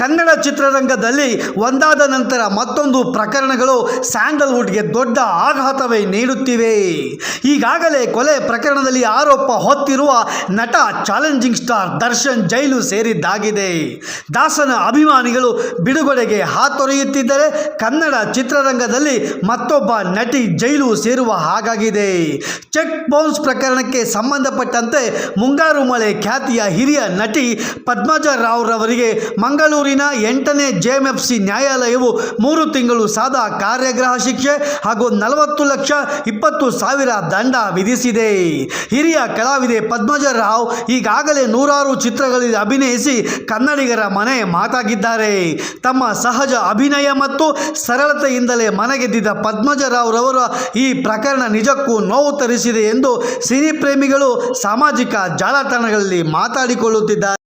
ಕನ್ನಡ ಚಿತ್ರರಂಗದಲ್ಲಿ ಒಂದಾದ ನಂತರ ಮತ್ತೊಂದು ಪ್ರಕರಣಗಳು ಸ್ಯಾಂಡಲ್ವುಡ್ಗೆ ದೊಡ್ಡ ಆಘಾತವೇ ನೀಡುತ್ತಿವೆ. ಈಗಾಗಲೇ ಕೊಲೆ ಪ್ರಕರಣದಲ್ಲಿ ಆರೋಪ ಹೊತ್ತಿರುವ ನಟ ಚಾಲೆಂಜಿಂಗ್ ಸ್ಟಾರ್ ದರ್ಶನ್ ಜೈಲು ಸೇರಿದ್ದಾಗಿದೆ. ದಾಸನ ಅಭಿಮಾನಿಗಳು ಬಿಡುಗಡೆಗೆ ಹಾತೊರೆಯುತ್ತಿದ್ದರೆ ಕನ್ನಡ ಚಿತ್ರರಂಗದಲ್ಲಿ ಮತ್ತೊಬ್ಬ ನಟಿ ಜೈಲು ಸೇರುವ ಹಾಗಾಗಿದೆ. ಚೆಕ್ ಬೌನ್ಸ್ ಪ್ರಕರಣಕ್ಕೆ ಸಂಬಂಧಪಟ್ಟಂತೆ ಮುಂಗಾರು ಮಳೆ ಖ್ಯಾತಿಯ ಹಿರಿಯ ನಟಿ ಪದ್ಮಜಾ ರಾವ್ ರವರಿಗೆ ಮಂಗಳೂರಿನ 8ನೇ JMFC ನ್ಯಾಯಾಲಯವು 3 ತಿಂಗಳು ಸಾದಾ ಕಾರ್ಯಗೃಹ ಶಿಕ್ಷೆ ಹಾಗೂ 40,20,000 ದಂಡ ವಿಧಿಸಿದೆ. ಹಿರಿಯ ಕಲಾವಿದೆ ಪದ್ಮಜಾ ರಾವ್ ಈಗಾಗಲೇ ನೂರಾರು ಚಿತ್ರಗಳಲ್ಲಿ ಅಭಿನಯಿಸಿ ಕನ್ನಡಿಗರ ಮನೆ ಮಾತಾಗಿದ್ದಾರೆ. ತಮ್ಮ ಸಹಜ ಅಭಿನಯ ಮತ್ತು ಸರಳತೆಯಿಂದಲೇ ಮನಗೆದ್ದಿದ್ದ ಪದ್ಮಜಾ ರಾವ್ ರವರ ಈ ಪ್ರಕರಣ ನಿಜಕ್ಕೂ ನೋವು ತರಿಸಿದೆ ಎಂದು ಸಿನಿ ಪ್ರೇಮಿಗಳು ಸಾಮಾಜಿಕ ಜಾಲತಾಣಗಳಲ್ಲಿ ಮಾತಾಡಿಕೊಳ್ಳುತ್ತಿದ್ದಾರೆ.